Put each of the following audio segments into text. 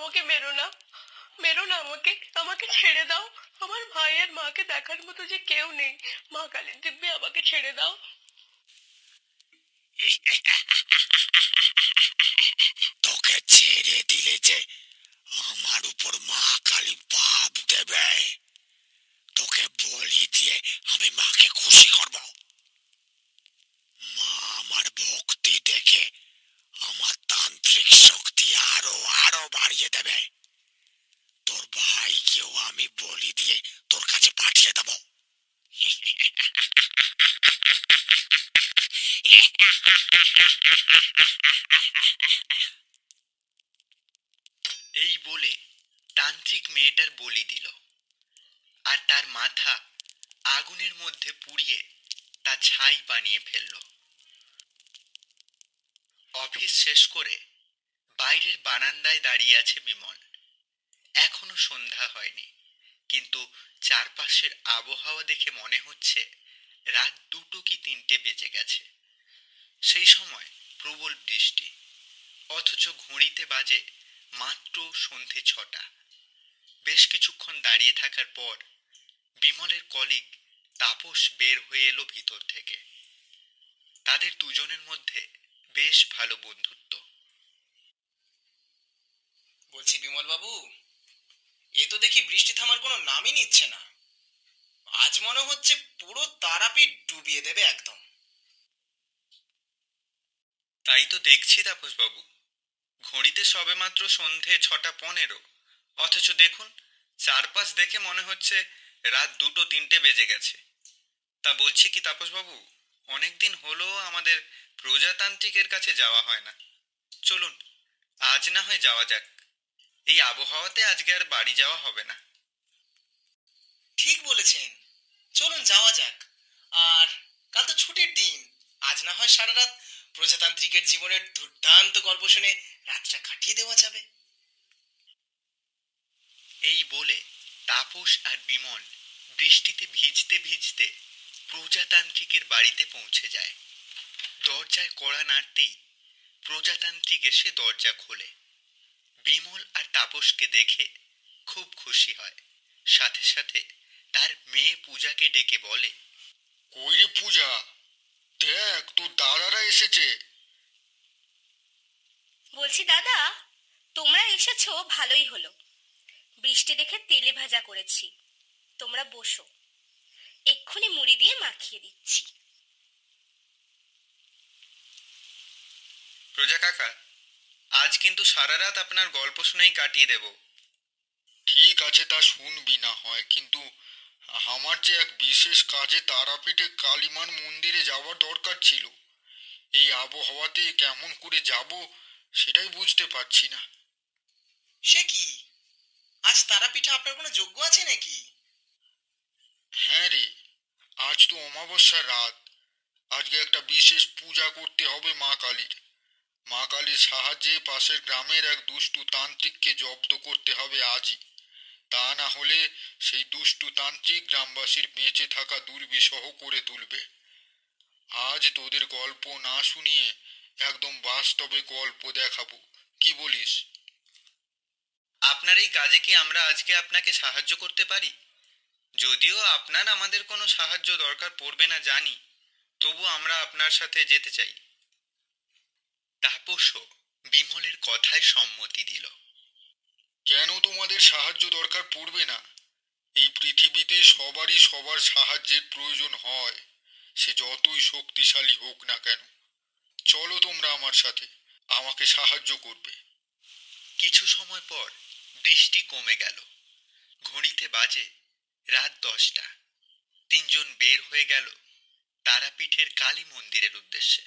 আমাকে মেরো না, মেরো না আমাকে, আমাকে ছেড়ে দাও। আমার ভাই আর মাকে দেখার মতো যে কেউ নেই। মা কালীর দিব্যি আমাকে ছেড়ে দাও। তোকে ছেড়ে দিলে যে আমার উপর মা কালী পাপ দেবে। তোকে বলি দিয়ে আমি মাকে খুশি করব। মা আমার ভক্তি দেখে আমার তান্ত্রিক শক্তি আরো আরো বাড়িয়ে দেবে। তোর ভাইকেও আমি বলি দিয়ে তোর কাছে পাঠিয়ে দেব। এই বলে তান্ত্রিক মেয়েটার বলি দিল, আর তার মাথা আগুনের মধ্যে পুড়িয়ে তা ছাই বানিয়ে ফেলল। অফিস শেষ করে বাইরের বারান্দায় দাঁড়িয়ে আছে বিমল। এখনো সন্ধ্যা হয়নি, কিন্তু চারপাশের আবহাওয়া দেখে মনে হচ্ছে রাত 2টো কি 3টে বেজে গেছে। সেই সময় প্রবল বৃষ্টি, অথচ ঘড়িতে বাজে মাত্র সন্ধে 6টা। বেশ কিছুক্ষণ দাঁড়িয়ে থাকার পর বিমলের কলিগ তাপস বের হয়ে এলো ভিতর থেকে। তাদের দুজনের মধ্যে বেশ ভালো বন্ধুত্ব। বলছি বিমল বাবু, এ তো দেখি বৃষ্টি থামার কোনো নামই নিচ্ছে না। আজ মনে হচ্ছে পুরো তারাপীঠ ডুবিয়ে দেবে একদম। তাই তো দেখছি তাপস বাবু, ঘড়িতে সবেমাত্র সন্ধে 6টা 15, অথচ দেখুন চারপাশ দেখে মনে হচ্ছে রাত 2টো 3টে বেজে গেছে। তা বলছি কি তাপস বাবু, অনেকদিন হলো আমাদের প্রজাতান্ত্রিকের কাছে যাওয়া হয় না। চলুন আজ না হয় যাওয়া যাক। এই আবহাওয়াতে আজকে আর বাড়ি যাওয়া হবে না। ঠিক বলেছেন, চলুন যাওয়া যাক। আর কাল তো ছুটির দিন, আজ না হয় সারা রাত প্রজাতান্ত্রিকের জীবনের দুর্দান্ত গল্প শুনে রাতটা কাটিয়ে দেওয়া যাবে। এই বলে তাপস আর বিমল বৃষ্টিতে ভিজতে ভিজতে প্রজাতান্ত্রিকের বাড়িতে পৌঁছে যায়। দরজায় কড়া নাড়তেই প্রজাতান্ত্রিক এসে দরজা খোলে। বিমল আর তাপসকে দেখে খুব খুশি হয়। সাথে সাথে তার মেয়ে পূজাকে ডেকে বলে, কই রে পূজা, দেখ তোর দাদারা এসেছে। বলছি দাদা, তোমরা এসেছো ভালোই হলো। বৃষ্টি দেখে তেলে ভাজা করেছি, তোমরা বসো, এক্ষুনি মুড়ি দিয়ে মাখিয়ে দিচ্ছি। প্রজা কাকা, আজ কিন্তু সারা রাত আপনার গল্প শুনেই কাটিয়ে দেব। ঠিক আছে, তা শুনবি না হয়, কিন্তু আমার যে এক বিশেষ কাজে তারাপীঠে কালীমার মন্দিরে যাওয়ার দরকার ছিল। এই আবহাওয়াতে কেমন করে যাব সেটাই বুঝতে পারছি না। সে কি, আজ তারাপীঠে আপনার কোনো যজ্ঞ আছে নাকি? হ্যাঁ রে, আজ তো অমাবস্যার রাত। আজকে একটা বিশেষ পূজা করতে হবে মা কালীর। মা কালীর সাহায্যে পাশের গ্রামের এক দুষ্টু তান্ত্রিককে জব্দ করতে হবে আজই। তা না হলে সেই দুষ্টু তান্ত্রিক গ্রামবাসীর বেঁচে থাকা দুর্বিষহ করে তুলবে। আজ তোদের গল্প না শুনিয়ে একদম বাস্তবে গল্প দেখাবো, কি বলিস? আপনার এই কাজে কি আমরা আজকে আপনাকে সাহায্য করতে পারি? যদিও আপনার আমাদের কোনো সাহায্য দরকার পড়বে না জানি, তবু আমরা আপনার সাথে যেতে চাই। তাপসও বিমলের কথায় সম্মতি দিল। কেন তোমাদের সাহায্য দরকার পড়বে না? এই পৃথিবীতে সবারই সবার সাহায্যের প্রয়োজন হয়, সে যতই শক্তিশালী হোক না কেন। চলো তোমরা আমার সাথে, আমাকে সাহায্য করবে। কিছু সময় পর বৃষ্টি কমে গেল। ঘড়িতে বাজে রাত 10টা। তিনজন বের হয়ে গেল তারাপীঠের কালী মন্দিরের উদ্দেশ্যে।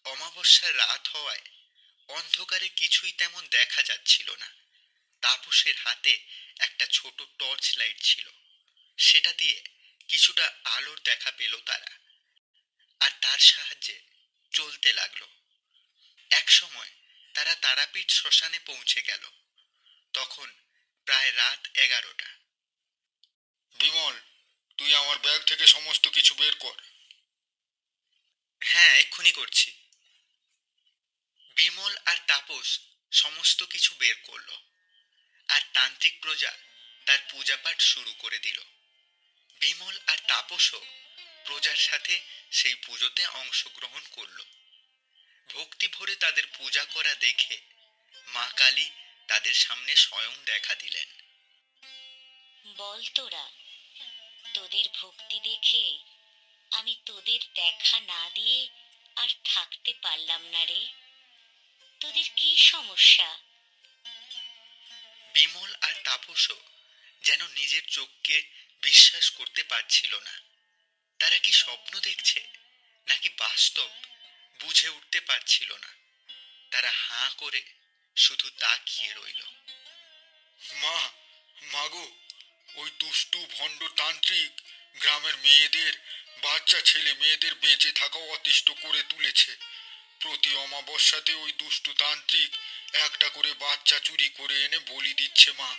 অমাবস্যার রাত হওয়ায় অন্ধকারে কিছুই তেমন দেখা যাচ্ছিল না। তাপসের হাতে একটা ছোট টর্চ লাইট ছিল, সেটা দিয়ে কিছুটা আলোর দেখা পেল তারা, আর তার সাহায্যে চলতে লাগলো। এক সময় তারা তারাপীঠ শ্মশানে পৌঁছে গেল। তখন প্রায় রাত 11টা। বিমল, তুই আমার ব্যাগ থেকে সমস্ত কিছু বের কর। হ্যাঁ, এক্ষুনি করছি। বিমল আর তাপস সমস্ত কিছু বের করলো। আর তান্ত্রিক প্রজা তার পূজাপাঠ শুরু করে দিল। বিমল আর তাপসও প্রজার সাথে সেই পুজোতে অংশগ্রহণ করল। ভক্তি ভরে তাদের পূজা করা দেখে মা কালী তাদের সামনে স্বয়ং দেখা দিলেন। বল তোরা, তোদের ভক্তি দেখে আমি তোদের দেখা না দিয়ে আর থাকতে পারলাম না রে। তোদের কি সমস্যা? বিমল আর তাপসও যেন নিজের চোখকে বিশ্বাস করতে পারছিল না। তারা কি স্বপ্ন দেখছে নাকি বাস্তব বুঝে উঠতে পারছিল না। তারা হাঁ করে শুধু তাকিয়ে রইল। মা, মাগো, ওই দুষ্টু ভণ্ড তান্ত্রিক গ্রামের মেয়েদের, বাচ্চা ছেলে মেয়েদের বেঁচে থাকা অতিষ্ঠ করে তুলেছে। প্রতি অমাবস্যাতে ওই দুষ্টু তান্ত্রিক একটা করে বাচ্চা চুরি করে এনে বলি দিচ্ছে মা।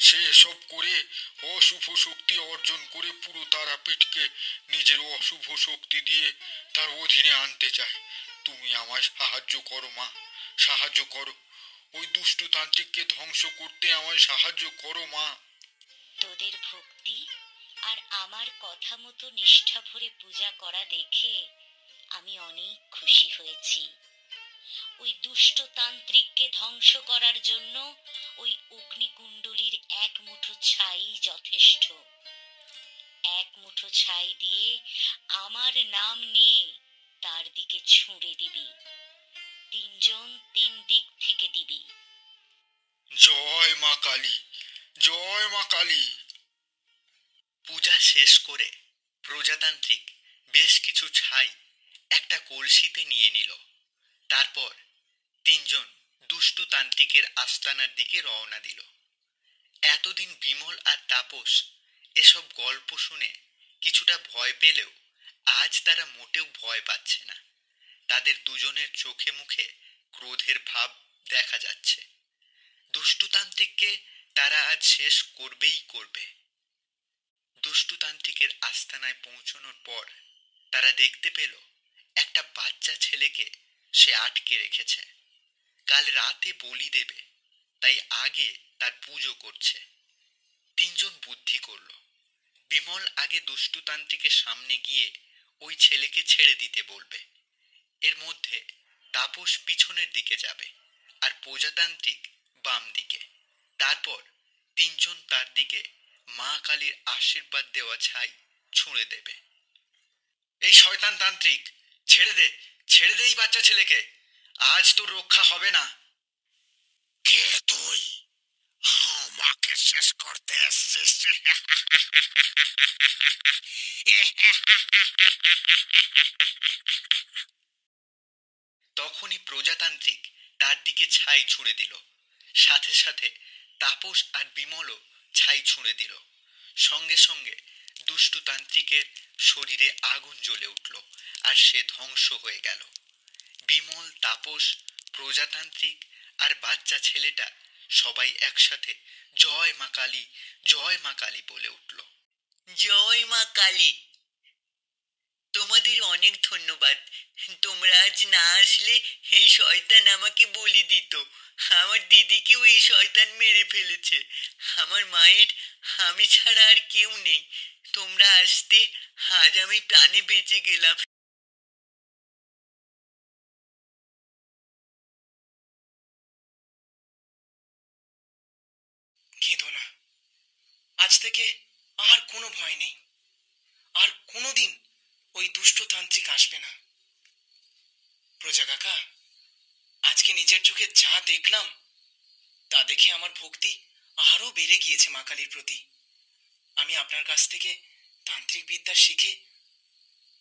সে এসব করে অশুভ শক্তি অর্জন করে পুরো তারাপীঠকে নিজের অশুভ শক্তি দিয়ে তার অধীনে আনতে চায়। তুমি আমায় সাহায্য করো মা, সাহায্য করো। ওই দুষ্টু তান্ত্রিককে ধ্বংস করতে আমায় সাহায্য করো মা। তোদের ভক্তি আর আমার কথা মতো নিষ্ঠা ভরে পূজা করা দেখে আমি অনেক খুশি হয়েছি। ওই দুষ্ট তান্ত্রিককে ধ্বংস করার জন্য ওই অগ্নিকুণ্ডলীর এক মুঠো ছাই যথেষ্ট। এক মুঠো ছাই দিয়ে আমার নাম নিয়ে তার দিকে ছুঁড়ে দিবি। তিনজন তিন দিক থেকে দিবি। জয় মা কালী, জয় মা কালী। পূজা শেষ করে প্রজাতান্ত্রিক বেশ কিছু ছাই একটা কলসিতে নিয়ে নিল। তারপর তিনজন দুষ্টু তান্ত্রিকের আস্তানার দিকে রওনা দিল। এতদিন বিমল আর তাপস এসব গল্প শুনে কিছুটা ভয় পেলেও আজ তারা মোটেও ভয় পাচ্ছে না। তাদের দুজনের চোখে মুখে ক্রোধের ভাব দেখা যাচ্ছে। দুষ্টুতান্ত্রিককে তারা আজ শেষ করবেই করবে। দুষ্টুতান্ত্রিকের আস্তানায় পৌঁছানোর পর তারা দেখতে পেল একটা বাচ্চা ছেলেকে সে আটকে রেখেছে। কাল রাতে বলি দেবে, তাই আগে তার পুজো করছে। তিনজন বুদ্ধি করল। বিমল আগে দুষ্টুতান্ত্রিকের সামনে গিয়ে ওই ছেলেকে ছেড়ে দিতে বলবে। এর মধ্যে তাপস পিছনের দিকে যাবে আর প্রজাতান্ত্রিক বাম দিকে। তারপর তিনজন তার দিকে মা কালীর আশীর্বাদ দেওয়া ছাই ছুঁড়ে দেবে। এই শয়তান তান্ত্রিক, ছেড়ে দে, ছেড়ে দে এই বাচ্চা ছেলেকে। আজ তোর রক্ষা হবে না। কে তুই? আমাকে শেষ করতে এসেছিস? তখনই প্রজাতান্ত্রিক তার দিকে ছাই ছুঁড়ে দিল। সাথে সাথে তাপস আর বিমলও ছাই ছুঁড়ে দিল। সঙ্গে সঙ্গে দুষ্টুতান্ত্রিকের শরীরে আগুন জ্বলে উঠল আর সে ধ্বংস হয়ে গেল। বিমল, তাপস, প্রজাতান্ত্রিক আর বাচ্চা ছেলেটা সবাই একসাথে জয় মা কালী, জয় মা কালী বলে উঠল। জয় মা কালী। তোমাদের অনেক ধন্যবাদ। তোমরা আজ না আসলে এই শয়তান আমাকে বলি দিত। আমার দিদিকেও এই শয়তান মেরে ফেলেছে। আমার মায়ের আমি ছাড়া আর কেউ নেই। তোমরা আসতে আজ আমি প্রাণে বেঁচে গেলাম। কেঁদো না, আজ থেকে আর কোনো ভয় নেই। আর কোনোদিন ওই দুষ্ট তান্ত্রিক আসবে না। প্রজা কাকা, আজকে নিজের চোখে যা দেখলাম তা দেখে আমার ভক্তি আরো বেড়ে গিয়েছে মা কালীর প্রতি। আমি আপনার কাছ থেকে তান্ত্রিক বিদ্যা শিখে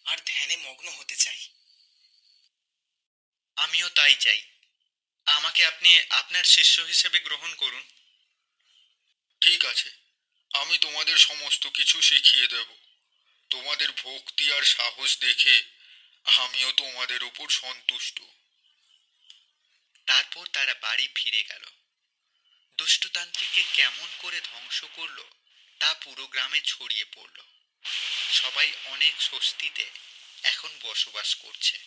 আর ধ্যানে মগ্ন হতে চাই। আমিও তাই চাই। আমাকে আপনি আপনার শিষ্য হিসেবে গ্রহণ করুন। ঠিক আছে, আমি তোমাদের সমস্ত কিছু শিখিয়ে দেব। তোমাদের ভক্তি আর সাহস দেখে আমিও তোমাদের উপর সন্তুষ্ট। তারপর তারা বাড়ি ফিরে গেল। দুষ্টতান্ত্রিককে কেমন করে ধ্বংস করলো তা পুরো গ্রামে ছড়িয়ে পড়ল। সবাই অনেক স্বস্তিতে এখন বসবাস করছে।